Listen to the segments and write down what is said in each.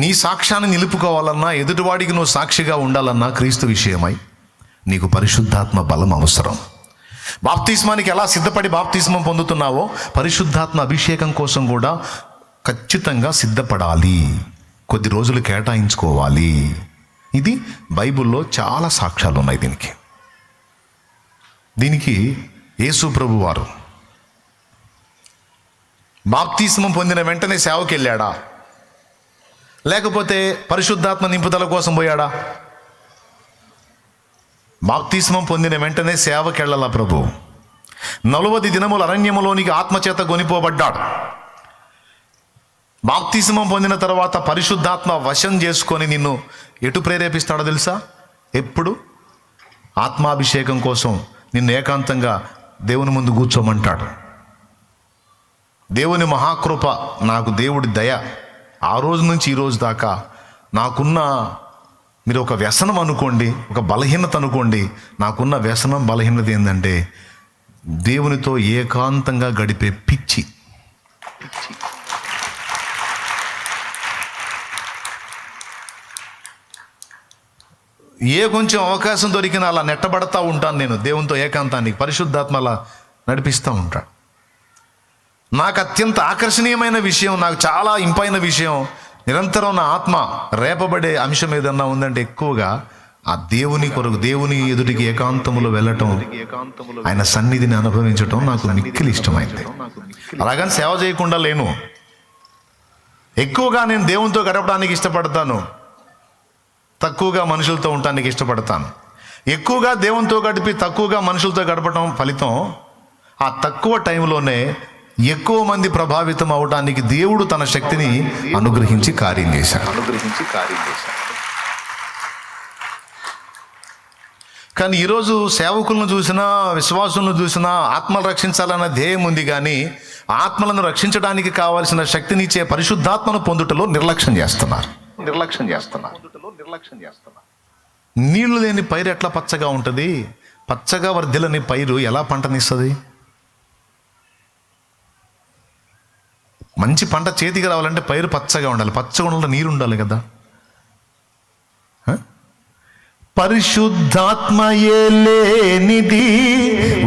నీ సాక్ష్యాన్ని నిలుపుకోవాలన్నా, ఎదుటివాడికి నువ్వు సాక్షిగా ఉండాలన్నా క్రీస్తు విషయమై నీకు పరిశుద్ధాత్మ బలం అవసరం. బాప్తిస్మానికి ఎలా సిద్ధపడి బాప్తిస్మం పొందుతున్నావో పరిశుద్ధాత్మ అభిషేకం కోసం కూడా ఖచ్చితంగా సిద్ధపడాలి, కొద్ది రోజులు కేటాయించుకోవాలి. ఇది బైబిల్లో చాలా సాక్ష్యాలు ఉన్నాయి దీనికి యేసు ప్రభు వారు బాప్తిస్మం పొందిన వెంటనే సేవకి వెళ్ళాడా, లేకపోతే పరిశుద్ధాత్మ నింపుదల కోసం పోయాడా? బాప్తిస్మం పొందిన వెంటనే సేవకి వెళ్ళాలా ప్రభు. 40 దినములు అరణ్యములోనికి ఆత్మచేత కొనిపోబడ్డాడు. బాప్తిస్మం పొందిన తర్వాత పరిశుద్ధాత్మ వశం చేసుకొని నిన్ను ఎటు ప్రేరేపిస్తాడో తెలుసా? ఎప్పుడు ఆత్మాభిషేకం కోసం నిన్ను ఏకాంతంగా దేవుని ముందు కూర్చోమంటాడు. దేవుని మహాకృప, నాకు దేవుడి దయ, ఆ రోజు నుంచి ఈ రోజు దాకా నాకున్న, మీరు ఒక వ్యసనం అనుకోండి, ఒక బలహీనత అనుకోండి, నాకున్న వ్యసనం బలహీనత ఏంటంటే దేవునితో ఏకాంతంగా గడిపే పిచ్చి. కొంచెం అవకాశం దొరికినా అలా నెట్టబడతా ఉంటాను నేను దేవునితో ఏకాంతానికి. పరిశుద్ధాత్మ అలా నడిపిస్తూ ఉంటాడు. నాకు అత్యంత ఆకర్షణీయమైన విషయం, నాకు చాలా ఇంపైన విషయం, నిరంతరం నా ఆత్మ రేపబడే అంశం ఏదన్నా ఉందంటే ఎక్కువగా ఆ దేవుని కొరకు, దేవుని ఎదుటికి ఏకాంతములో వెళ్ళటం, ఆయన సన్నిధిని అనుభవించటం నాకు మిక్కిలి ఇష్టమైంది. అలాగని సేవ చేయకుండా లేను. ఎక్కువగా నేను దేవునితో గడపడానికి ఇష్టపడతాను, తక్కువగా మనుషులతో ఉండటానికి ఇష్టపడతాను. ఎక్కువగా దేవునితో గడిపి తక్కువగా మనుషులతో గడపడం ఫలితం ఆ తక్కువ టైంలోనే ఎక్కువ మంది ప్రభావితం అవడానికి దేవుడు తన శక్తిని అనుగ్రహించి కార్యం చేశాడు. కానీ ఈరోజు సేవకులను చూసినా, విశ్వాసులను చూసినా ఆత్మలు రక్షించాలన్న ధ్యేయం ఉంది, కానీ ఆత్మలను రక్షించడానికి కావాల్సిన శక్తినిచ్చే పరిశుద్ధాత్మను పొందుటలో నిర్లక్ష్యం చేస్తున్నారు. నీళ్లు లేని పైరు ఎట్లా పచ్చగా ఉంటుంది? పచ్చగా వర్ధిల్లని పైరు ఎలా పంటనిస్తుంది? మంచి పంట చేతికి రావాలంటే పైరు పచ్చగా ఉండాలి, పచ్చగా ఉండాలి, నీరు ఉండాలి కదా. పరిశుద్ధాత్మయే లేనిది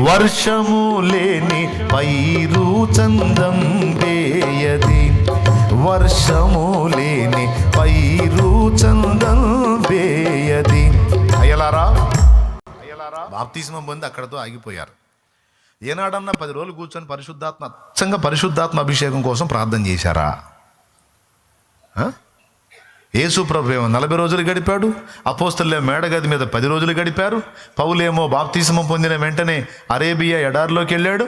వర్షము లేని పైరు చందం వేయది, వర్షము లేని పైరు చందం వేయది. అయ్యలారా, బాప్తిస్మం పొంది అక్కడతో ఆగిపోయారు. ఏనాడన్నా 10 రోజులు కూర్చొని పరిశుద్ధాత్మ అభిషేకం కోసం ప్రార్థన చేశారా? యేసు ప్రభు ఏమో 40 రోజులు గడిపాడు, అపోస్తలులేమో మేడగది మీద 10 రోజులు గడిపారు, పౌలేమో బాప్తిస్మం పొందిన వెంటనే అరేబియా ఎడారిలోకి వెళ్ళాడు.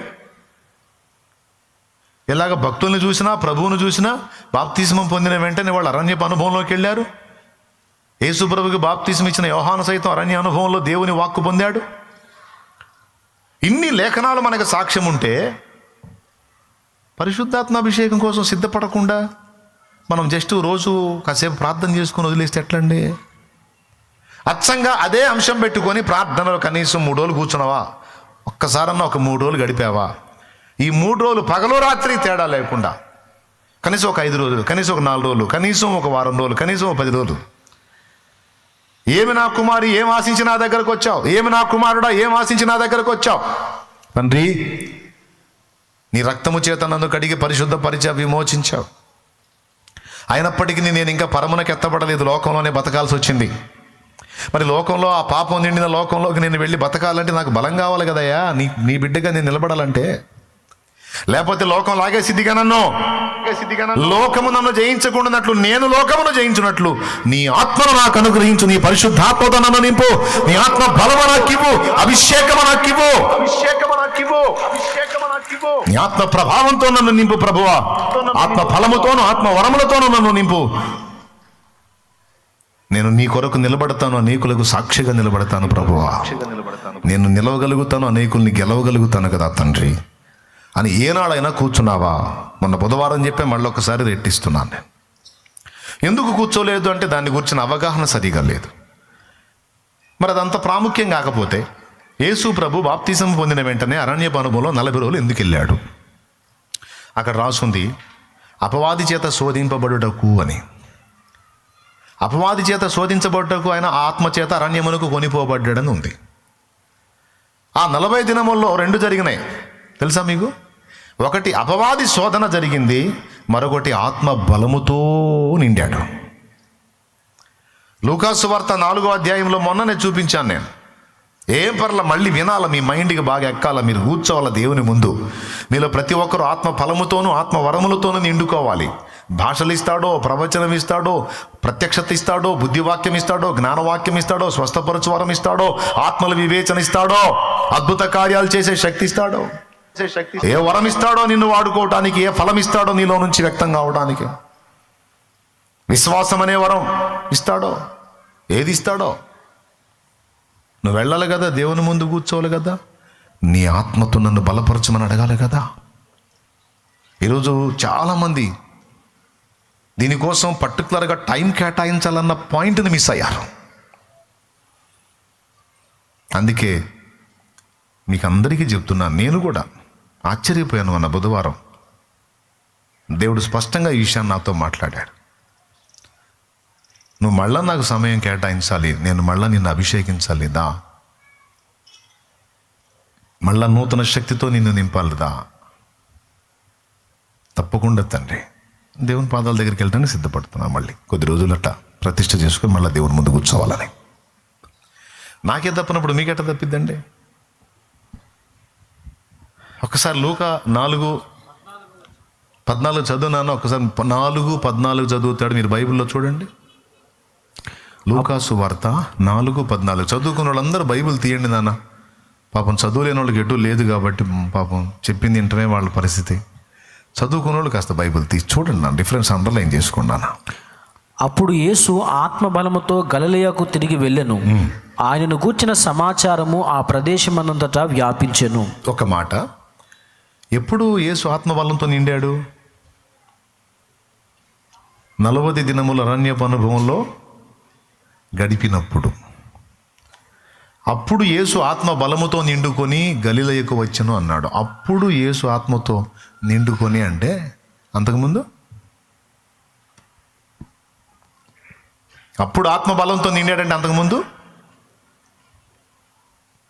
ఇలాగ భక్తుల్ని చూసినా, ప్రభువును చూసినా బాప్తిస్మం పొందిన వెంటనే వాళ్ళు అరణ్యపు అనుభవంలోకి వెళ్ళారు. యేసు ప్రభుకి బాప్తిస్మం ఇచ్చిన యోహాను సైతం అరణ్య అనుభవంలో దేవుని వాక్కు పొందాడు. ఇన్ని లేఖనాలు మనకు సాక్ష్యం ఉంటే పరిశుద్ధాత్మ అభిషేకం కోసం సిద్ధపడకుండా మనం జస్ట్ రోజు కాసేపు ప్రార్థన చేసుకుని వదిలేస్తే ఎట్లండి? అచ్చంగా అదే అంశం పెట్టుకొని ప్రార్థనలో కనీసం 3 రోజులు కూర్చున్నావా? ఒక్కసారన్నా ఒక 3 రోజులు గడిపావా? ఈ 3 రోజులు పగలు రాత్రి తేడా లేకుండా కనీసం ఒక 5 రోజులు, కనీసం ఒక 4 రోజులు, కనీసం ఒక వారం రోజులు, కనీసం ఒక 10 రోజులు. ఏమి నా కుమారి, ఏం ఆశించి నా దగ్గరకు వచ్చావు? ఏమి నా కుమారుడా, ఏం ఆశించి నా దగ్గరకు వచ్చావు? తండ్రి, నీ రక్తము చేత నన్ను కడిగి పరిశుద్ధపరిచి విమోచించావు. అయినప్పటికీ నేను ఇంకా పరమునకు ఎత్తబడలేదు, లోకంలోనే బతకాల్సి వచ్చింది. మరి లోకంలో, ఆ పాపం నిండిన లోకంలోకి నేను వెళ్ళి బతకాలంటే నాకు బలం కావాలి కదయ్యా, నీ బిడ్డగా నేను నిలబడాలంటే. లేకపోతే లోకం లాగేసిద్దిగా నన్ను, లోకము నన్ను జయించకుండానట్లు నేను లోకమును జయించున్నట్లు నీ ఆత్మను నాకు అనుగ్రహించు, నీ పరిశుద్ధాత్మతో నన్ను నింపు, నీ ఆత్మ బలము నాకివ్వు, అభిషేకము నాకివ్వు, నీ ఆత్మ ప్రభావంతో నన్ను నింపు ప్రభువా, ఆత్మ ఫలముతోను ఆత్మ వరములతోనూ నన్ను నింపు. నేను నీ కొరకు నిలబడతాను, అనేకులకు సాక్షిగా నిలబడతాను ప్రభువా. నేను నిలవగలుగుతాను, అనేకుల్ని గెలవగలుగుతాను కదా తండ్రి అని ఏనాడైనా కూర్చున్నావా? మొన్న బుధవారం చెప్పే మళ్ళొకసారి రెట్టిస్తున్నాను నేను. ఎందుకు కూర్చోలేదు అంటే దాన్ని గురించిన అవగాహన సరిగా లేదు. మరి అదంత ప్రాముఖ్యం కాకపోతే యేసు ప్రభు బాప్తిసం పొందిన వెంటనే అరణ్యపు అనుభవంలో 40 రోజులు ఎందుకు వెళ్ళాడు? అక్కడ రాసుంది అపవాది చేత శోధింపబడుటకు అని. అపవాది చేత శోధించబడ్డకు ఆయన ఆత్మ చేత అరణ్యమునకు కొనిపోబడ్డాడని ఉంది. ఆ 40 దినముల్లో 2 జరిగినాయి తెలుసా మీకు? ఒకటి అపవాది శోధన జరిగింది, మరొకటి ఆత్మ బలముతో నిండాడు. లూకాసు వార్త 4వ అధ్యాయంలో మొన్ననే చూపించాను నేను. ఏం పర్ల మళ్ళీ వినాల, మీ మైండ్కి బాగా ఎక్కాల, మీరు కూర్చోవాల దేవుని ముందు. మీలో ప్రతి ఒక్కరు ఆత్మ ఫలముతోనూ ఆత్మ వరములతోనూ నిండుకోవాలి. భాషలు ఇస్తాడో, ప్రవచనం ఇస్తాడో, ప్రత్యక్షత ఇస్తాడో, బుద్ధివాక్యం ఇస్తాడో, జ్ఞానవాక్యం ఇస్తాడో, స్వస్థపరచు వరం ఇస్తాడో, ఆత్మల వివేచన ఇస్తాడో, అద్భుత కార్యాలు చేసే శక్తి ఇస్తాడో, ఏ వరం ఇస్తాడో నిన్ను వాడుకోవటానికి, ఏ ఫలం ఇస్తాడో నీలో నుంచి వ్యక్తం కావడానికి, విశ్వాసం అనే వరం ఇస్తాడో, ఏది ఇస్తాడో నువ్వు వెళ్ళాలి కదా, దేవుని ముందు కూర్చోవాలి కదా, నీ ఆత్మతో నన్ను బలపరచమని అడగాలి కదా. ఈరోజు చాలామంది దీనికోసం పర్టికులర్గా టైం కేటాయించాలన్న పాయింట్ని మిస్ అయ్యారు. అందుకే మీకు అందరికీ చెప్తున్నాను, నేను కూడా ఆశ్చర్యపోయాను. అన్న బుధవారం దేవుడు స్పష్టంగా ఈ విషయాన్ని నాతో మాట్లాడాడు. నువ్వు మళ్ళా నాకు సమయం కేటాయించాలి, నేను మళ్ళా నిన్ను అభిషేకించాలి దా, మళ్ళా నూతన శక్తితో నిన్ను నింపాలి దా. తప్పకుండా తండ్రి, దేవుని పాదాల దగ్గరికి వెళ్ళడానికి సిద్ధపడుతున్నా. మళ్ళీ కొద్ది రోజులట ప్రతిష్ఠ చేసుకొని మళ్ళీ దేవుని ముందు కూర్చోవాలని. నాకే తప్పినప్పుడు మీకెట్ట తప్పిద్దండి? ఒకసారి లూకా 4:14 చదువునాను, ఒకసారి 4:14 చదువుతాడు. మీరు బైబిల్లో చూడండి, లూకాసు వార్త 4:14. చదువుకున్న వాళ్ళందరూ బైబిల్ తీయండి నాన్న. పాపం చదువులేని వాళ్ళకి ఎటు లేదు కాబట్టి పాపం చెప్పింది వింటనే వాళ్ళ పరిస్థితి. చదువుకున్న వాళ్ళు కాస్త బైబిల్ తీసి చూడండి, నా డిఫరెన్స్ అండర్లైన్ చేసుకున్నాను. అప్పుడు యేసు ఆత్మ బలముతో గలిలయకు తిరిగి వెళ్ళెను. ఆయనను గూర్చిన సమాచారము ఆ ప్రదేశమనంతటా వ్యాపించెను. ఒక మాట, ఎప్పుడు యేసు ఆత్మబలంతో నిండాడు? 40 దినముల అరణ్యపు అనుభవంలో గడిపినప్పుడు. అప్పుడు యేసు ఆత్మ బలముతో నిండుకొని గలిలయకు వచ్చెను అన్నాడు. అప్పుడు యేసు ఆత్మతో నిండుకొని అంటే అంతకుముందు? అప్పుడు ఆత్మ బలంతో నిండాడంటే అంతకుముందు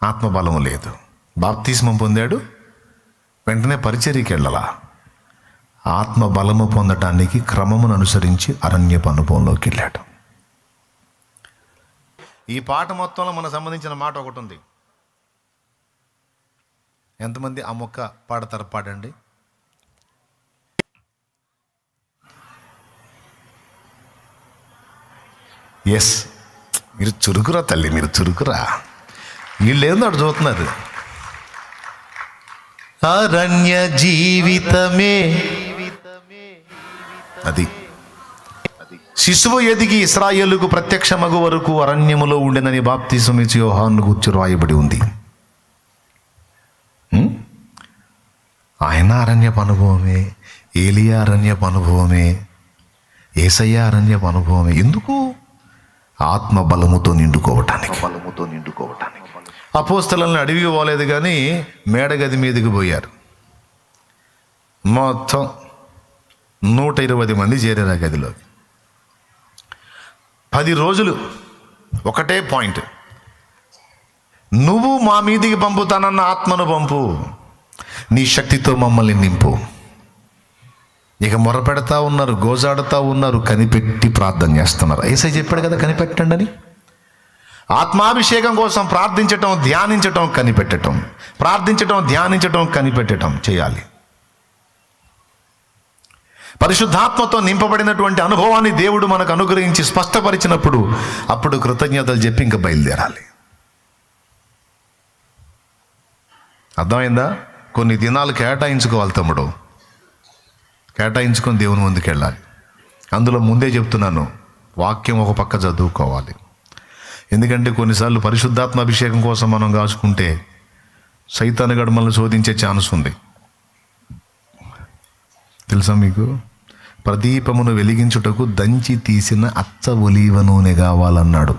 ఆత్మ బలము లేదు. బాప్తిస్మం పొందాడు, వెంటనే పరిచర్యకి వెళ్ళాలా. ఆత్మ బలము పొందటానికి క్రమమును అనుసరించి అరణ్యపు అనుభవంలోకి వెళ్ళాడు. ఈ పాట మొత్తంలో మనకు సంబంధించిన మాట ఒకటి ఉంది. ఎంతమంది ఆ మొక్క పాడతారు? పాడండి. ఎస్, మీరు చురుకురా తల్లి, మీరు చురుకురా. వీళ్ళు ఏందో అటు చూస్తున్నారు. అరణ్య జీవితమే అది. శిశువు ఎదిగి ఇశ్రాయేలుకు ప్రత్యక్షమగు వరకు అరణ్యములో ఉండెనని బాప్తిసం ఇచ్చి యోహాను గూర్చి రాయబడి ఉంది. ఆయన అరణ్యపు అనుభవమే, ఏలియా అరణ్యపు అనుభవమే, యేసయ్య అరణ్యపు అనుభవమే. ఎందుకు? ఆత్మ బలముతో నిండుకోవటానికి. అపోస్తలులను అడవికి పోలేదు కానీ మేడగది మీదకి పోయారు. మొత్తం 120 మంది చేరారు ఆ గదిలోకి. 10 రోజులు ఒకటే పాయింట్, నువ్వు మా మీదికి పంపుతానన్న ఆత్మను పంపు, నీ శక్తితో మమ్మల్ని నింపు. ఇక మొరపెడతా ఉన్నారు, గోజాడుతూ ఉన్నారు, కనిపెట్టి ప్రార్థన చేస్తున్నారు. యేసయ్య చెప్పాడు కదా కనిపెట్టండి అని. ఆత్మాభిషేకం కోసం ప్రార్థించటం, ధ్యానించటం, కనిపెట్టడం, ప్రార్థించటం, ధ్యానించటం, కనిపెట్టడం చేయాలి. పరిశుద్ధాత్మతో నింపబడినటువంటి అనుభవాన్ని దేవుడు మనకు అనుగ్రహించి స్పష్టపరిచినప్పుడు అప్పుడు కృతజ్ఞతలు చెప్పి ఇంకా బయలుదేరాలి. అర్థమైందా? కొన్ని దినాలు కేటాయించుకోవాలి తమ్ముడు, కేటాయించుకొని దేవుని ముందుకు వెళ్ళాలి. అందులో ముందే చెప్తున్నాను, వాక్యం ఒక పక్క చదువుకోవాలి. ఎందుకంటే కొన్నిసార్లు పరిశుద్ధాత్మ అభిషేకం కోసం మనం కాచుకుంటే సైతాను గడమలను శోధించే ఛాన్స్ ఉంది. తెలుసా మీకు? ప్రదీపమును వెలిగించుటకు దంచి తీసిన అచ్చ ఒలీవ నూనె కావాలన్నాడు.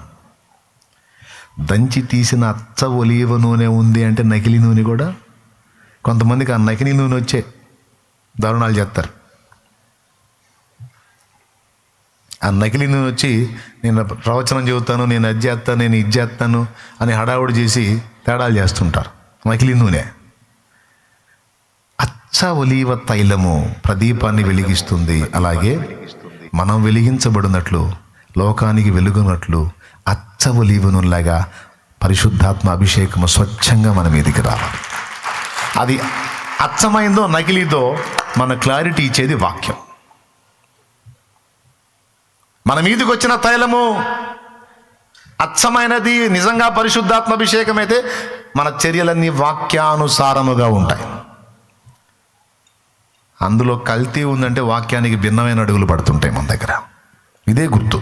దంచి తీసిన అచ్చ ఒలీవ నూనె ఉంది అంటే నకిలీ నూనె కూడా. కొంతమందికి ఆ నకిలీ నూనె వచ్చే దారుణాలు చేస్తారు. ఆ నకిలీ నూనె వచ్చి నేను ప్రవచనం చెబుతాను, నేను అది చేస్తాను, నేను ఇది చేస్తాను అని హడావుడి చేసి తేడాలు చేస్తుంటారు. నకిలీ నూనె. అచ్చ ఒలీవ తైలము ప్రదీపాన్ని వెలిగిస్తుంది. అలాగే మనం వెలిగించబడినట్లు, లోకానికి వెలుగునట్లు అచ్చ ఒలీవ నూనెలాగా పరిశుద్ధాత్మ అభిషేకము స్వచ్ఛంగా మన మీదికి రావాలి. అది అచ్చమైందో నకిలీదో మన క్లారిటీ ఇచ్చేది వాక్యం. మన మీదకి వచ్చిన తైలము అచ్చమైనది, నిజంగా పరిశుద్ధాత్మ అభిషేకం అయితే మన చర్యలన్నీ వాక్యానుసారముగా ఉంటాయి. అందులో కల్తీ ఉందంటే వాక్యానికి భిన్నమైన అడుగులు పడుతుంటాయి మన దగ్గర. ఇదే గుర్తు.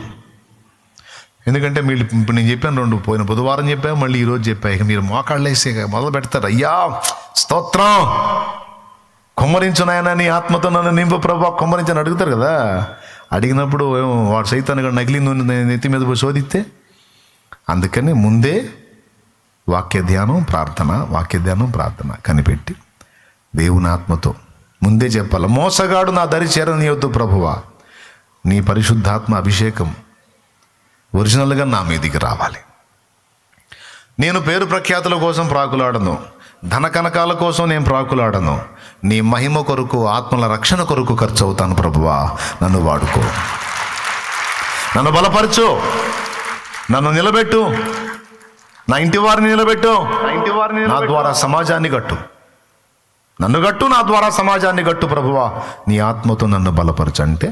ఎందుకంటే మీరు ఇప్పుడు నేను చెప్పాను, పోయిన బుధవారం చెప్పా, మళ్ళీ ఈరోజు చెప్పా. ఇక మీరు మోకాళ్ళు వేసి మొదలు పెడతారు, అయ్యా స్తోత్రం, కుమ్మరించునాయన నీ ఆత్మతో నన్ను నింపు ప్రభా కుమ్మరించని అడుగుతారు కదా. అడిగినప్పుడు వాడు సైతాన్ని నకిలీ నూనె నెత్తి మీద పోయి శోధిస్తే, అందుకని ముందే వాక్య ధ్యానం ప్రార్థన కనిపెట్టి దేవుని ఆత్మతో ముందే చెప్పాలి. మోసగాడు నా దరి చేరనీయొద్దు ప్రభువా, నీ పరిశుద్ధాత్మ అభిషేకం ఒరిజినల్గా నా మీదికి రావాలి. నేను పేరు ప్రఖ్యాతుల కోసం ప్రాకులాడను, ధన కనకాల కోసం నేను ప్రాకులాడను. నీ మహిమ కొరకు, ఆత్మల రక్షణ కొరకు ఖర్చు అవుతాను ప్రభువా. నన్ను వాడుకో, నన్ను బలపరచు, నన్ను నిలబెట్టు, నా ఇంటి వారిని నిలబెట్టు, నా ద్వారా సమాజాన్ని కట్టు, నన్ను గట్టు, నా ద్వారా సమాజాన్ని గట్టు ప్రభువా. నీ ఆత్మతో నన్ను బలపరచు అంటే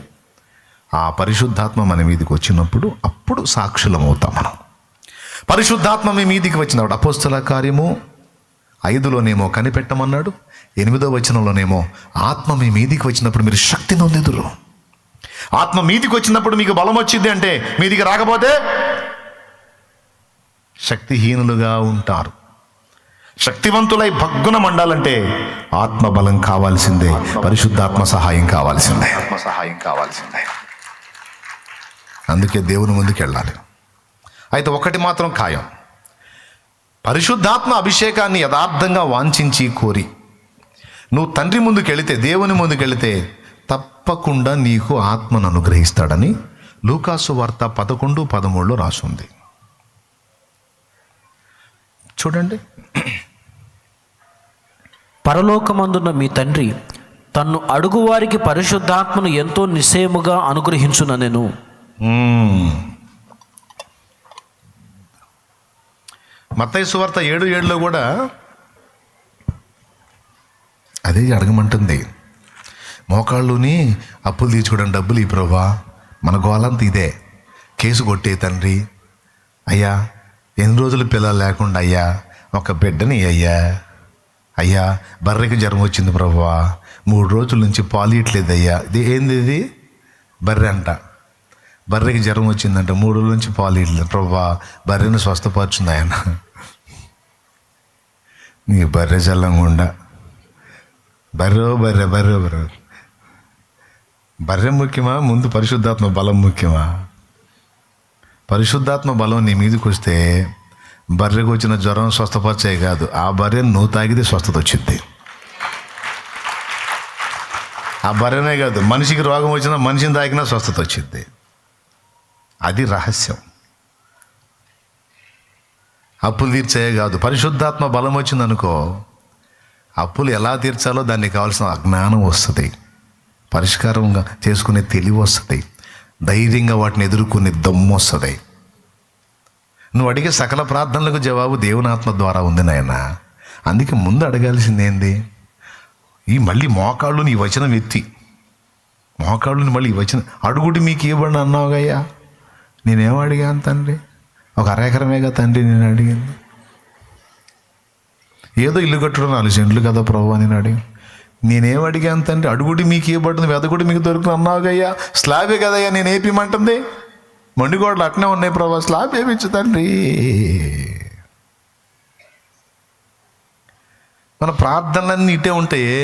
ఆ పరిశుద్ధాత్మ మన మీదికి వచ్చినప్పుడు అప్పుడు సాక్షులం అవుతాం మనం. పరిశుద్ధాత్మ మీ మీదికి వచ్చినప్పుడు అపోస్తల కార్యము 5లోనేమో కనిపెట్టమన్నాడు, 8వ వచనంలోనేమో ఆత్మ మీ మీదికి వచ్చినప్పుడు మీరు శక్తి నొందెదురు. ఆత్మ మీదికి వచ్చినప్పుడు మీకు బలం వచ్చింది అంటే, మీదికి రాకపోతే శక్తిహీనులుగా ఉంటారు. శక్తివంతులై భగ్గున మండాలంటే ఆత్మ బలం కావాల్సిందే, పరిశుద్ధాత్మ సహాయం కావాల్సిందే. అందుకే దేవుని ముందుకు వెళ్ళాలి. అయితే ఒకటి మాత్రం ఖాయం, పరిశుద్ధాత్మ అభిషేకాన్ని యథార్థంగా వాంఛించి కోరి నువ్వు తండ్రి ముందుకు వెళితే, దేవుని ముందుకు వెళితే తప్పకుండా నీకు ఆత్మను అనుగ్రహిస్తాడని లూకాసు వార్త 11:13 రాసుంది. చూడండి. పరలోకమందున్న మీ తండ్రి తన్ను అడుగువారికి పరిశుద్ధాత్మను ఎంతో నిశ్చయముగా అనుగ్రహించుననెను. మత్తయి సువార్త 7:7లో కూడా అదే అడగమంటుంది. మోకాళ్ళుని అప్పులు తీర్చుకోవడం డబ్బులు ఈ ప్రభా, మన గోలంతా ఇదే. కేసు కొట్టే తండ్రి, అయ్యా ఎన్ని రోజులు పిల్లలు లేకుండా అయ్యా ఒక బిడ్డని అయ్యా బర్రెకి జ్వరం వచ్చింది ప్రభువా, 3 రోజుల నుంచి పాలు ఇట్లేదు అయ్యా. ఇది బర్రె అంట, బర్రెకి జ్వరం వచ్చిందంట, 3 రోజుల నుంచి పాలు ఇట్లేదు ప్రభువా, బర్రెను స్వస్థపరుచుంది ఆయన. నీ బర్రె చల్లంగుండా బర్రె ముఖ్యమా, ముందు పరిశుద్ధాత్మ బలం ముఖ్యమా? పరిశుద్ధాత్మ బలం నీ మీదకి వస్తే బర్రెకు వచ్చిన జ్వరం స్వస్థపరిచే కాదు, ఆ బర్రెను నువ్వు తాగితే స్వస్థత వచ్చింది. ఆ బర్రెనే కాదు, మనిషికి రోగం వచ్చినా మనిషిని తాగినా స్వస్థత వచ్చింది. అది రహస్యం. అప్పులు తీర్చే కాదు, పరిశుద్ధాత్మ బలం వచ్చిందనుకో, అప్పులు ఎలా తీర్చాలో దానికి కావాల్సిన అజ్ఞానం వస్తుంది, పరిష్కారంగా చేసుకునే తెలివి వస్తుంది, ధైర్యంగా వాటిని ఎదుర్కొనే దమ్ము వస్తుంది. నువ్వు అడిగే సకల ప్రార్థనలకు జవాబు దేవుని ఆత్మ ద్వారా ఉంది నాయన. అందుకే ముందు అడగాల్సింది ఏంది? మళ్ళీ మోకాళ్ళుని ఈ వచనం ఎత్తి, మోకాళ్ళుని మళ్ళీ ఈ వచనం అడుగుడి మీకు ఇవ్వబడిన అన్నావుగయ్యా. నేనేం అడిగాను తండ్రి? ఒక 1/2 ఎకరమేగా తండ్రి నేను అడిగింది. ఏదో ఇల్లు కట్టడం 4 సెంట్లు కదా ప్రభు అని నేను అడిగాను. నేనేం అడిగాను తండ్రి? అడుగుడి మీకు ఇవ్వబడుతుంది, వెదగుడి మీకు దొరుకుతుంది అన్నావుగయ్యా. స్లాబే కదయ్యా నేను ఏపీమంటుంది, మండిగోడలు అట్నే ఉన్నాయి ప్రభా, స్లాబ్ ఏమిచ్చు తండ్రి. మన ప్రార్థనలన్నీ ఇటే ఉంటాయి.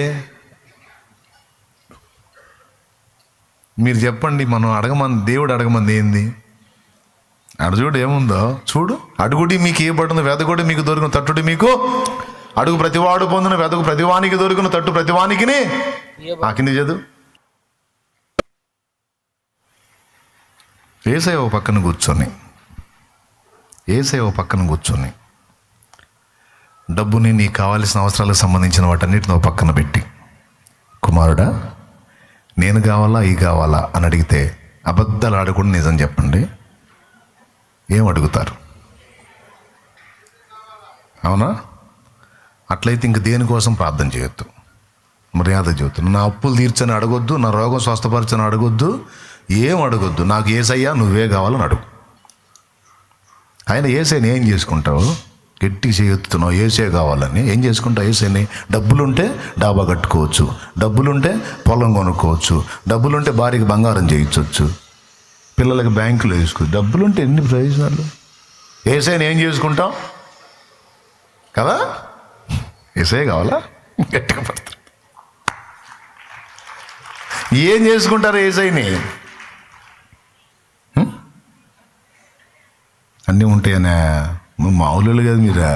మీరు చెప్పండి, మనం అడగమంది, దేవుడు అడగమంది ఏంది? చూడు ఏముందో చూడు. అడుగుడి మీకు ఇవ్వబడుతుంది, వెదగుడి మీకు దొరుకును, తట్టుడి మీకు, అడుగు ప్రతివాడు పొందును, వెదగు ప్రతివానికి దొరుకును, తట్టు ప్రతివానికి. ఆ కింద చదువు. యేసయ్య ఓ పక్కన కూర్చొని డబ్బుని నీకు కావాల్సిన అవసరాలకు సంబంధించిన వాటన్నిటిని ఓ పక్కన పెట్టి, కుమారుడా నేను కావాలా ఈ కావాలా అని అడిగితే అబద్ధాలు ఆడకుండా నిజం చెప్పండి, ఏం అడుగుతారు? అవునా? అట్లయితే ఇంక దేనికోసం ప్రార్థన చేయొద్దు, మర్యాద చెబుతుంది. నా అప్పులు తీర్చని అడగొద్దు, నా రోగం స్వస్థపరచని అడగొద్దు, ఏం అడగొద్దు. నాకు యేసయ్యా నువ్వే కావాలని అడుగు. ఆయన యేసయ్యని ఏం చేసుకుంటావు? గట్టి చేయొత్తున్నావు యేసే కావాలని. ఏం చేసుకుంటావు యేసయ్యని? డబ్బులుంటే డాబా కట్టుకోవచ్చు, డబ్బులుంటే పొలం కొనుక్కోవచ్చు, డబ్బులుంటే భార్యకి బంగారం చేయించవచ్చు, పిల్లలకి బ్యాంకులో వేసుకోవచ్చు. డబ్బులుంటే ఎన్ని ప్రయోజనాలు. యేసయ్యని ఏం చేసుకుంటాం కదా? యేసయ్య కావాలా? గట్టిగా పడతారు. ఏం చేసుకుంటారు యేసయ్యని? అన్నీ ఉంటాయనే మామూలు కదా మీరా?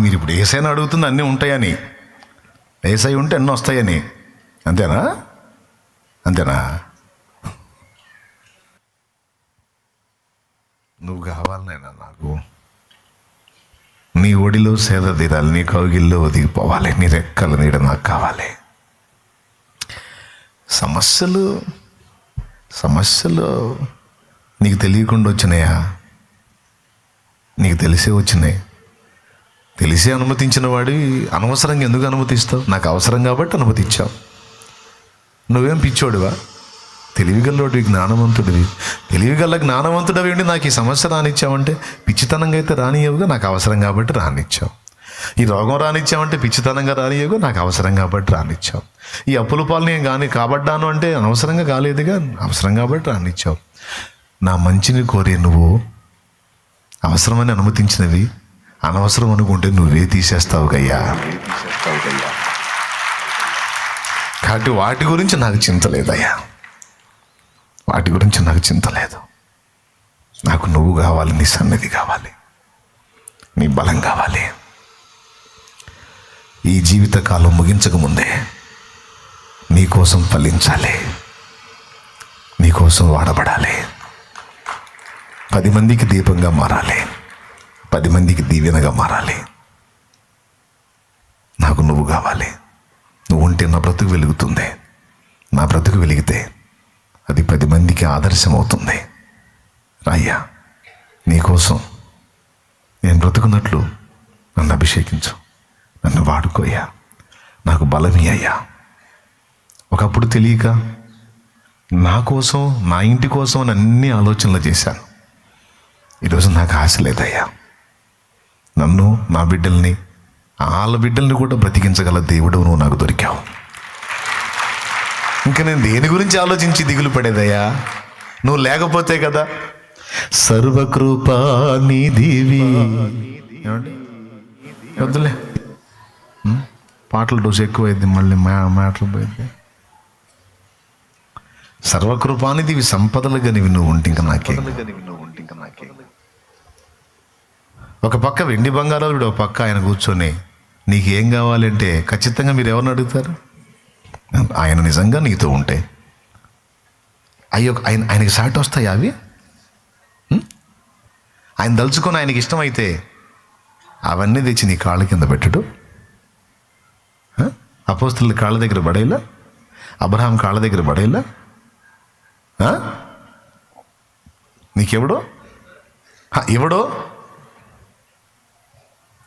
మీరు ఇప్పుడు యేసయ్యని అడుగుతుంది అన్నీ ఉంటాయని. యేసయ్య ఉంటే అన్నీ వస్తాయని. అంతేనా? నువ్వు కావాలనైనా నాకు. నీ ఒడిలో సేద తీరాలి, నీ కౌగిల్లో ఒదిగిపోవాలి, నీ రెక్కల నీడ నాకు కావాలి. సమస్యలు నీకు తెలియకుండా వచ్చినాయా? నీకు తెలిసే వచ్చినాయి. తెలిసే అనుమతించిన వాడి అనవసరంగా ఎందుకు అనుమతిస్తావు? నాకు అవసరం కాబట్టి అనుమతించావు. నువ్వేం పిచ్చోడివా? తెలివిగల్లోడివి, జ్ఞానవంతుడివి. జ్ఞానవంతుడవి ఉండి నాకు ఈ సమస్య రానిచ్చావంటే పిచ్చితనంగా అయితే రానియవుగా, నాకు అవసరం కాబట్టి రానిచ్చావు. ఈ రోగం రానిచ్చావంటే పిచ్చితనంగా రానియవుగా, నాకు అవసరం కాబట్టి రానిచ్చావు. ఈ అప్పుల పాలు నేను కానీ కాబడ్డాను అంటే అనవసరంగా కాలేదుగా, అవసరం కాబట్టి రానిచ్చావు. నా మంచిని కోరే నువ్వు అవసరమని అనుమతించినవి అనవసరం అనుకుంటే నువ్వే తీసేస్తావు గయ్యా. కాబట్టి వాటి గురించి నాకు చింత లేదయ్యా, వాటి గురించి నాకు చింత లేదు. నాకు నువ్వు కావాలి, నీ సన్నిధి కావాలి, నీ బలం కావాలి. ఈ జీవితకాలం ముగించకముందే నీకోసం ఫలించాలి, నీకోసం వాడబడాలి, 10 మందికి దీపంగా మారాలి, 10 మందికి దీవెనగా మారాలి. నాకు నువ్వు కావాలి. నువ్వు ఉంటే నా బ్రతుకు వెలుగుతుంది. నా బ్రతుకు వెలిగితే అది 10 మందికి ఆదర్శం అవుతుంది. అయ్యా నీకోసం నేను బ్రతుకున్నట్లు నన్ను అభిషేకించు, నన్ను వాడుకోయ్యా, నాకు బలమి అయ్యా. ఒకప్పుడు తెలియక నా కోసం, నా ఇంటి కోసం అని అన్ని ఆలోచనలు చేశాను. ఈరోజు నాకు ఆశ లేదయ్యా. నన్ను, నా బిడ్డల్ని, వాళ్ళ బిడ్డల్ని కూడా బ్రతికించగల దేవుడు నువ్వు నాకు దొరికావు. ఇంకా నేను దేని గురించి ఆలోచించి దిగులు పడేదయ్యా? నువ్వు లేకపోతే కదా. సర్వకృపా నిధివి. ఏమండి వద్దులే, పాటల డోసు ఎక్కువైంది, మళ్ళీ మ్యాటర్ పోయింది. సర్వకృపానిధివి, సంపదలుగా నువ్వు ఉంటే ఇంకా నాకే. ఒక పక్క వెండి బంగారాలు, ఒక పక్క ఆయన కూర్చొని నీకు ఏం కావాలంటే ఖచ్చితంగా మీరు ఎవరిని అడుగుతారు? ఆయన నిజంగా నీతో ఉంటే ఆయనకి సాటి వస్తాయి అవి. ఆయన దలుచుకొని ఆయనకి ఇష్టమైతే అవన్నీ తెచ్చి నీ కాళ్ళ కింద పెట్టడు. అపోస్తలుల కాళ్ళ దగ్గర పడేలా, అబ్రహాం కాళ్ళ దగ్గర పడేలా. నీకెవడో ఎవడో.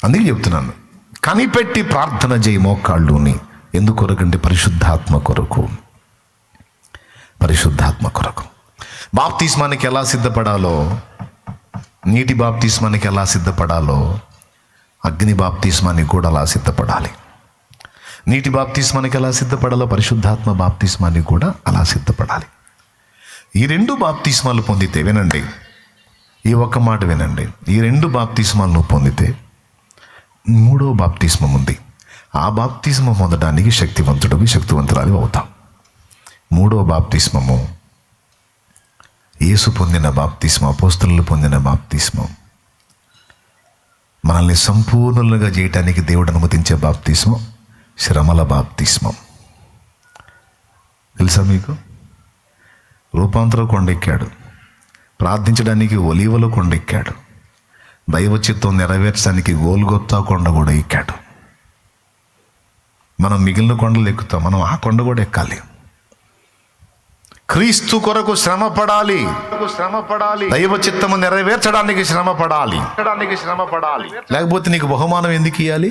అందుకే చెప్తున్నాను, కనిపెట్టి ప్రార్థన చేయి మోకాళ్ళుని. ఎందుకొరకంటే పరిశుద్ధాత్మ కొరకు. బాప్తిస్మానికి ఎలా సిద్ధపడాలో, నీటి బాప్తిస్మానికి ఎలా సిద్ధపడాలో, అగ్ని బాప్తిస్మానికి కూడా అలా సిద్ధపడాలి. నీటి బాప్తిస్మానికి ఎలా సిద్ధపడాలో, పరిశుద్ధాత్మ బాప్తిస్మానికి కూడా అలా సిద్ధపడాలి. ఈ 2 బాప్తిస్మాలు పొందితే, వినండి, ఈ ఒక్క మాట వినండి, ఈ 2 బాప్తిస్మాలు నువ్వు పొందితే 3వ బాప్తిస్మం ఉంది. ఆ బాప్తిస్మం పొందడానికి శక్తివంతురాలు అవుతాం. 3వ బాప్తిస్మము యేసు పొందిన బాప్తిస్మం, అపోస్తలులు పొందిన బాప్తిస్మం. మనల్ని సంపూర్ణులుగా చేయటానికి దేవుడు అనుమతించే బాప్తిస్మం శ్రమల బాప్తిస్మం. తెలుసా మీకు? రూపాంతర కొండెక్కాడు, ప్రార్థించడానికి ఒలీవల కొండెక్కాడు, దైవ చిత్తం నెరవేర్చడానికి గోల్గొత్తా కొండ కూడా ఎక్కాడు. మనం మిగిలిన కొండలు ఎక్కుతాం, మనం ఆ కొండ కూడా ఎక్కాలి. క్రీస్తు కొరకు శ్రమ పడాలి, దైవ చిత్తము నెరవేర్చడానికి శ్రమ పడాలి. లేకపోతే నీకు బహుమానం ఎందుకు ఇవ్వాలి?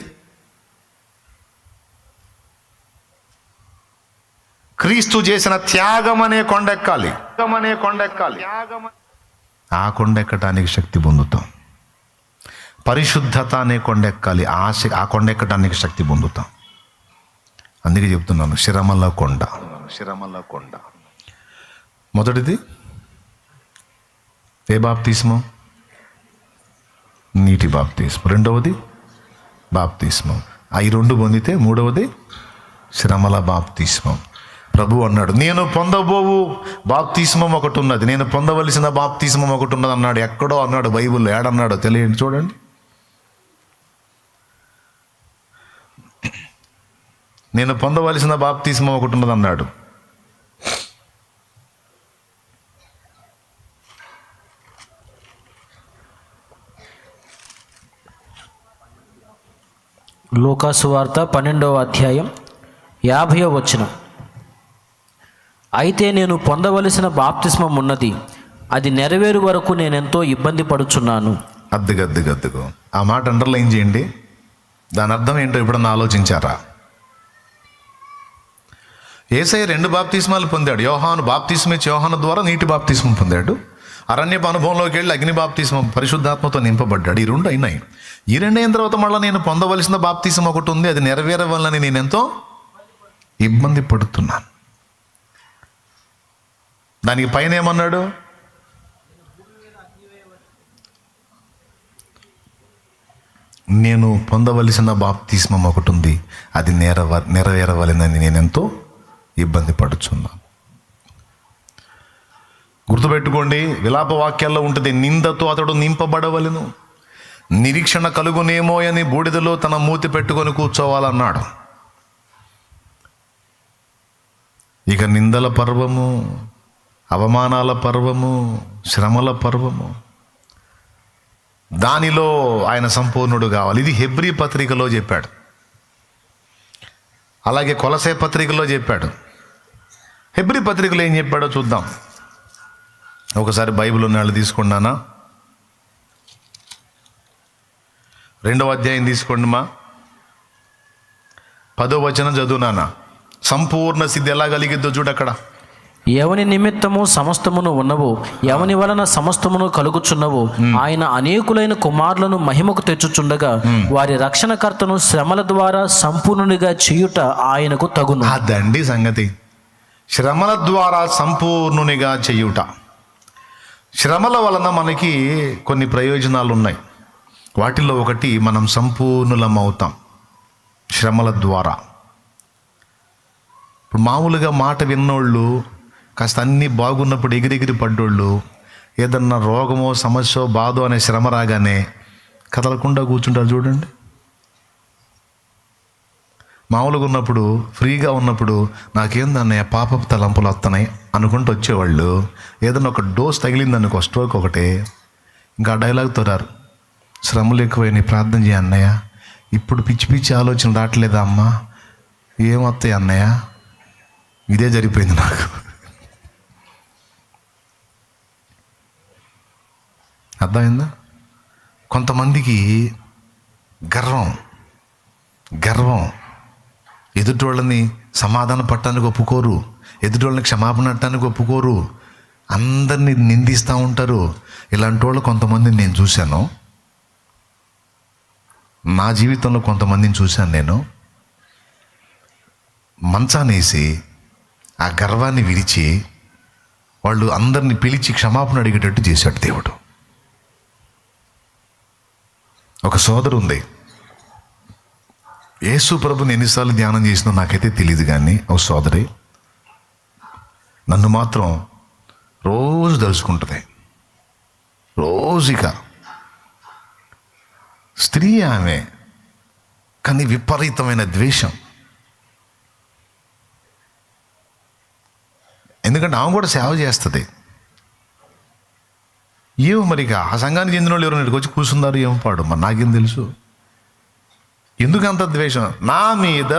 క్రీస్తు చేసిన త్యాగం అనే కొండ ఎక్కాలి. ఆ కొండ ఎక్కడానికి శక్తి పొందుతాం. పరిశుద్ధత అనే కొండ ఎక్కాలి, ఆ కొండ ఎక్కడానికి శక్తి పొందుతాం. అందుకే చెప్తున్నాను, శ్రమల కొండ. మొదటిది ఏ బాప్తిస్మం? నీటి బాప్తిస్మం. రెండవది బాప్తిస్మం. ఈ రెండు పొందితే మూడవది శ్రమల బాప్తిస్మం. ప్రభు అన్నాడు, నేను పొందబోవు బాప్తిస్మం ఒకటి ఉన్నది, నేను పొందవలసిన బాప్తిస్మం ఒకటి ఉన్నది అన్నాడు. ఎక్కడో అన్నాడు బైబిల్లో, ఏడన్నాడో తెలియండి, చూడండి. నేను పొందవలసిన బాప్తిస్మం ఒకటి ఉన్నది అన్నాడు. లూకాసు వార్త 12వ అధ్యాయం 50వ వచనం. అయితే నేను పొందవలసిన బాప్తిస్మం ఉన్నది, అది నెరవేరు వరకు నేనెంతో ఇబ్బంది పడుచున్నాను. అద్దెగో ఆ మాట అండర్లైన్ చేయండి. దాని అర్థం ఏంటో ఎప్పుడన్నా ఆలోచించారా? యేసయ్య 2 బాప్తిస్మాలు పొందాడు. యోహాను బాప్తిస్మం ఇచ్చి యోహాను ద్వారా నీటి బాప్తిస్మం పొందాడు. అరణ్యపు అనుభవంలోకి వెళ్ళి అగ్ని బాప్తిస్మం, పరిశుద్ధాత్మతో నింపబడ్డాడు. ఈ 2 అయినాయి. ఈ 2 అయిన తర్వాత మళ్ళీ నేను పొందవలసిన బాప్తిస్మం ఒకటి ఉంది, అది నెరవేరవల్లని నేను ఎంతో ఇబ్బంది పడుతున్నాను. దానికి పైన ఏమన్నాడు? నేను పొందవలసిన బాప్తిస్మం ఒకటి ఉంది, అది నెరవేరవలెనని నేనెంతో ఇబ్బంది పడుచున్నాను. గుర్తుపెట్టుకోండి, విలాప వాక్యాల్లో ఉంటుంది, నిందతో అతడు నింపబడవలెను, నిరీక్షణ కలుగునేమో అని బూడిదలో తన మూతి పెట్టుకొని కూర్చోవాలన్నాడు. ఇక నిందల పర్వము, అవమానాల పర్వము, శ్రమల పర్వము, దానిలో ఆయన సంపూర్ణుడు కావాలి. ఇది హెబ్రీ పత్రికలో చెప్పాడు, అలాగే కొలసే పత్రికలో చెప్పాడు. హెబ్రీ పత్రికలో ఏం చెప్పాడో చూద్దాం. ఒకసారి బైబిల్ ఉన్నాళ్ళు తీసుకున్నానా, 2వ అధ్యాయం తీసుకోండి మా, 10వ వచనం చదువునానా. సంపూర్ణ సిద్ధి ఎలా కలిగిద్దో చూడు అక్కడ. ఎవని నిమిత్తము సమస్తమును ఉన్నవో, ఎవని వలన సమస్తమును కలుగుచున్నవో, ఆయన అనేకులైన కుమారులను మహిమకు తెచ్చుచుండగా వారి రక్షణకర్తను శ్రమల ద్వారా సంపూర్ణునిగా చేయుట ఆయనకు తగును. అదండి సంగతి. శ్రమల ద్వారా సంపూర్ణునిగా చేయుట. శ్రమల వలన మనకి కొన్ని ప్రయోజనాలు ఉన్నాయి. వాటిల్లో ఒకటి, మనం సంపూర్ణులం అవుతాం శ్రమల ద్వారా. ఇప్పుడు మామూలుగా మాట విన్నోళ్ళు, కాస్త అన్నీ బాగున్నప్పుడు ఎగిరెగిరి పడ్డోళ్ళు, ఏదన్నా రోగమో సమస్యో బాధో అనే శ్రమ రాగానే కదలకుండా కూర్చుంటారు చూడండి. మామూలుగా ఉన్నప్పుడు, ఫ్రీగా ఉన్నప్పుడు, నాకేందన్నయ్య పాపపు తలంపులు వస్తున్నాయి అనుకుంటూ వచ్చేవాళ్ళు, ఏదన్నా ఒక డోస్ తగిలిందనుకో, స్ట్రోక్ ఒకటే, ఇంకా డైలాగ్తో రారు, శ్రమలు ఎక్కువైనాయి ప్రార్థన చేయ అన్నయ్య, ఇప్పుడు పిచ్చి పిచ్చి ఆలోచన రావట్లేదా అమ్మా, ఏమొస్తాయి అన్నయ్య, ఇదే జరిగిపోయింది నాకు. అర్థమైందా? కొంతమందికి గర్వం, ఎదుటోళ్ళని సమాధాన పట్టడానికి ఒప్పుకోరు, ఎదుటోళ్ళని క్షమాపణ అట్టడానికి ఒప్పుకోరు, అందరినీ నిందిస్తూ ఉంటారు. ఇలాంటి వాళ్ళు కొంతమందిని నేను చూశాను, నా జీవితంలో కొంతమందిని చూశాను. నేను మంచానేసి ఆ గర్వాన్ని విడిచి వాళ్ళు అందరినీ పిలిచి క్షమాపణ అడిగేటట్టు చేశాడు దేవుడు. ఒక సోదరు ఉంది, యేసు ప్రభుని ఎన్నిసార్లు ధ్యానం చేసినా నాకైతే తెలియదు, కానీ ఒక సోదరి నన్ను మాత్రం రోజు తలుచుకుంటుంది. రోజుగా స్త్రీ ఆమె, కానీ విపరీతమైన ద్వేషం. ఎందుకంటే ఆమె కూడా సేవ చేస్తుంది. ఏమో మరి ఇక ఆ సంఘానికి చెందిన వాళ్ళు ఎవరైనా ఇక్కడికి వచ్చి కూర్చున్నారు ఏమో పాడు, మరి నాకేం తెలుసు. ఎందుకు అంత ద్వేషం నా మీద?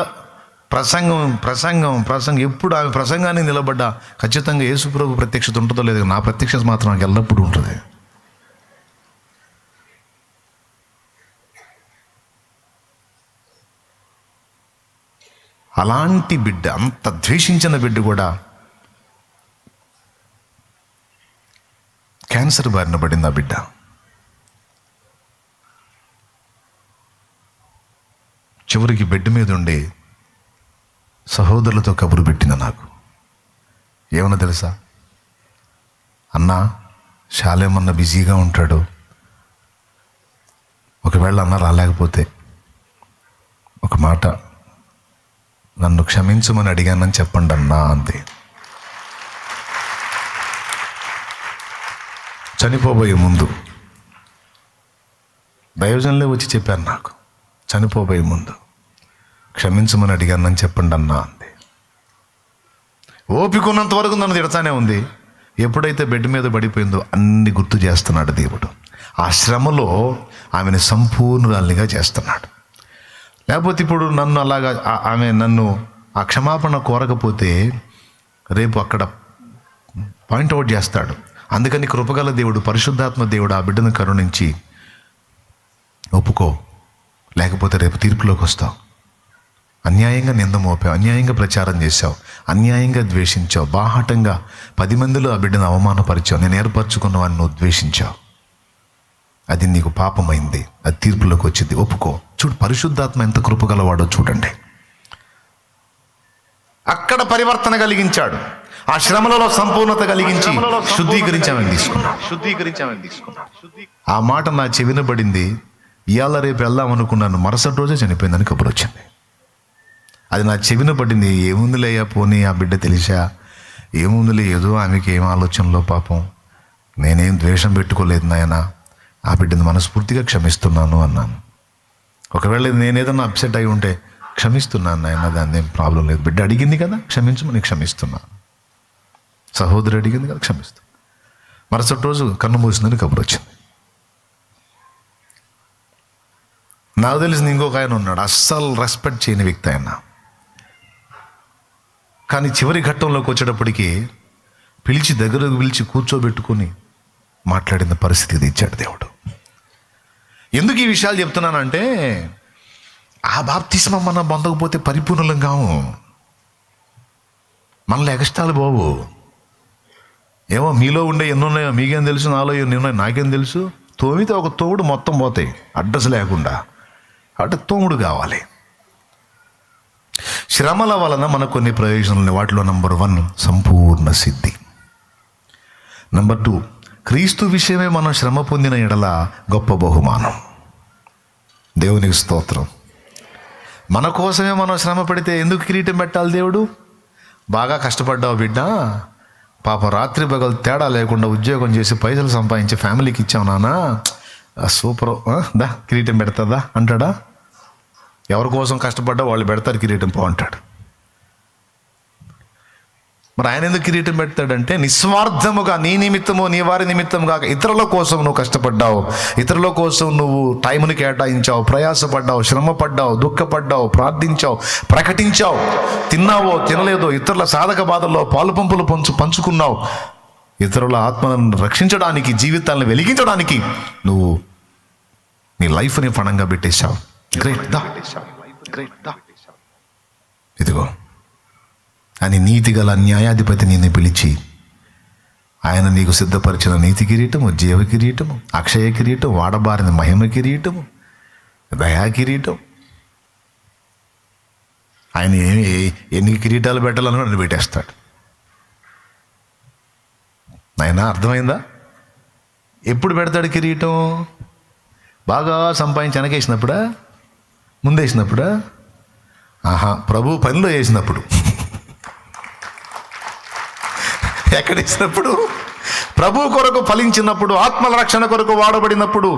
ప్రసంగం ఎప్పుడు ఆమె ప్రసంగానికి నిలబడ్డా ఖచ్చితంగా యేసుప్రభు ప్రత్యక్షత ఉంటుందో లేదో, నా ప్రత్యక్షత మాత్రం నాకు ఎల్లప్పుడూ ఉంటుంది. అలాంటి బిడ్డ, అంత ద్వేషించిన బిడ్డ కూడా క్యాన్సర్ బారిన పడింది. ఆ బిడ్డ చివరికి బెడ్ మీద ఉండి సహోదరులతో కబురు పెట్టింది నాకు. ఏమన్నా తెలుసా? అన్నా, శాలేమన్నా బిజీగా ఉంటాడు, ఒకవేళ అన్న రాలేకపోతే ఒక మాట, నన్ను క్షమించమని అడిగానని చెప్పండి అన్నా అంతే. చనిపోబోయే ముందు దైవజనులే వచ్చి చెప్పారు నాకు, చనిపోబోయే ముందు క్షమించమని అడిగానని చెప్పండి అన్నా అంతే. ఓపిక ఉన్నంత వరకు నన్ను తిడతానే ఉంది. ఎప్పుడైతే బెడ్ మీద పడిపోయిందో అన్ని గుర్తు చేస్తున్నాడు దేవుడు. ఆ శ్రమలో ఆమెను సంపూర్ణురాలిగా చేస్తున్నాడు. లేకపోతే ఇప్పుడు నన్ను అలాగా ఆమె నన్ను ఆ క్షమాపణ కోరకపోతే రేపు అక్కడ పాయింట్అవుట్ చేస్తాడు. అందుకని కృపగల దేవుడు, పరిశుద్ధాత్మ దేవుడు ఆ బిడ్డను కరుణించి, ఒప్పుకో, లేకపోతే రేపు తీర్పులోకి వస్తావు, అన్యాయంగా నింద మోపావు, అన్యాయంగా ప్రచారం చేశావు, అన్యాయంగా ద్వేషించావు, బాహాటంగా 10 మందిలో ఆ బిడ్డను అవమానపరిచావు, నేను ఏర్పరచుకున్న వాడిని నువ్వు ద్వేషించావు, అది నీకు పాపమైంది, అది తీర్పులోకి వచ్చింది, ఒప్పుకో. చూడు పరిశుద్ధాత్మ ఎంత కృపగలవాడో చూడండి. అక్కడ పరివర్తన కలిగించాడు, ఆ శ్రమలలో సంపూర్ణత కలిగించి శుద్ధీకరించామని తీసుకున్నాడు. ఆ మాట నా చెవిన పడింది. ఇవాళ రేపు వెళ్దాం అనుకున్నాను, మరుసటి రోజే చనిపోయిందని కబురు వచ్చింది. అది నా చెవిన పడింది. ఏముందిలే పోనీ, ఆ బిడ్డ తెలిసా, ఏముందిలే, ఏదో ఆమెకి ఏం ఆలోచనలో పాపం, నేనేం ద్వేషం పెట్టుకోలేదు నాయన, ఆ బిడ్డను మనస్ఫూర్తిగా క్షమిస్తున్నాను అన్నాను. ఒకవేళ నేనేదన్నా అప్సెట్ అయి ఉంటే క్షమిస్తున్నాను నాయన, దాన్ని ఏం ప్రాబ్లం లేదు, బిడ్డ అడిగింది కదా క్షమించమని క్షమిస్తున్నాను, సహోదరు అడిగింది కదా క్షమిస్తాను. మరుసటి రోజు కన్ను మూసిందని కబురు వచ్చింది. నాకు తెలిసింది ఇంకొక ఆయన ఉన్నాడు, అస్సలు రెస్పెక్ట్ చేయని వ్యక్తి ఆయన. కానీ చివరి ఘట్టంలోకి వచ్చేటప్పటికి పిలిచి దగ్గరకు పిలిచి కూర్చోబెట్టుకొని మాట్లాడిన పరిస్థితి ఇచ్చాడు దేవుడు. ఎందుకు ఈ విషయాలు చెప్తున్నానంటే, ఆ బాప్తిస్మం మనం పొందకపోతే పరిపూర్ణం కావు, మనలో ఎగస్టాలు బావు. ఏమో మీలో ఉండే ఎన్నున్నాయో మీకేం తెలుసు, నాలో ఎన్ని ఉన్నాయో నాకేం తెలుసు. తోమితే ఒక తోడు మొత్తం పోతాయి అడ్రస్ లేకుండా, అంటే తోముడు కావాలి. శ్రమల వలన మనకు కొన్ని ప్రయోజనాలు. వాటిలో నంబర్ 1 సంపూర్ణ సిద్ధి. నంబర్ 2 క్రీస్తు విషయమే మనం శ్రమ పొందిన ఎడల గొప్ప బహుమానం. దేవునికి స్తోత్రం. మన కోసమే మనం శ్రమ పడితే ఎందుకు కిరీటం పెట్టాలి దేవుడు? బాగా కష్టపడ్డావు బిడ్డ, పాపం రాత్రి పగలు తేడా లేకుండా ఉద్యోగం చేసి పైసలు సంపాదించి ఫ్యామిలీకి ఇచ్చావు నాన్న, సూపర్, దా కిరీటం పెడతాదా అంటాడా? ఎవరి కోసం కష్టపడ్డా వాళ్ళు పెడతారు కిరీటం, పో అంటాడు. మరి ఆయన ఎందుకు కిరీటం పెడతాడంటే, నిస్వార్థముగా నీ నిమిత్తము నీ వారి నిమిత్తం కాక ఇతరుల కోసం నువ్వు కష్టపడ్డావు, ఇతరుల కోసం నువ్వు టైంని కేటాయించావు, ప్రయాసపడ్డావు, శ్రమపడ్డావు, దుఃఖపడ్డావు, ప్రార్థించావు, ప్రకటించావు, తిన్నావో తినలేదో ఇతరుల సాధక బాధల్లో పాలు పంపులు పంచుకున్నావు, ఇతరుల ఆత్మలను రక్షించడానికి, జీవితాలను వెలిగించడానికి నువ్వు నీ లైఫ్ని పణంగా పెట్టేశావు. గ్రేట్ దా, ఇదిగో అని నీతిగల న్యాయాధిపతి నిన్ను పిలిచి ఆయన నీకు సిద్ధపరిచిన నీతి కిరీటము, జీవ కిరీటము, అక్షయ కిరీటం, వాడబారిన మహిమ కిరీటము, దయా కిరీటం. ఆయన ఎన్ని కిరీటాలు పెట్టాలని నన్ను పెట్టేస్తాడు. ఆయన అర్థమైందా? ఎప్పుడు పెడతాడు కిరీటం? బాగా సంపాదించి వెనకేసినప్పుడా, ముందేసినప్పుడా? ప్రభు పనిలో వేసినప్పుడు. ఎక్కడేసినప్పుడు? ప్రభు కొరకు ఫలించినప్పుడు, ఆత్మల రక్షణ కొరకు వాడబడినప్పుడు.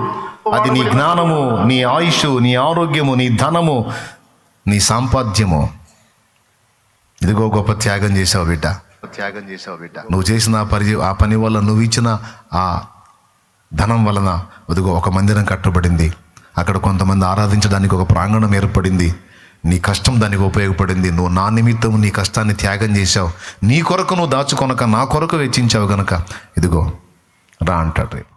అది నీ జ్ఞానము, నీ ఆయుష్, నీ ఆరోగ్యము, నీ ధనము, నీ సాంపాద్యము. ఇదిగో గొప్ప త్యాగం చేసావు బిడ్డ. త్యాగం చేసావు బిడ్డ. నువ్వు చేసిన ఆ పని వల్ల, నువ్వు ఇచ్చిన ఆ ధనం వలన అదిగో ఒక మందిరం కట్టబడింది, అక్కడ కొంతమంది ఆరాధించడానికి ఒక ప్రాంగణం ఏర్పడింది. నీ కష్టం దానికి ఉపయోగపడింది. నువ్వు నా నిమిత్తం నీ కష్టాన్ని త్యాగం చేశావు. నీ కొరకు నువ్వు దాచుకొనక నా కొరకు వెచ్చించావు గనక ఇదిగో రా అంటాడు రేపు.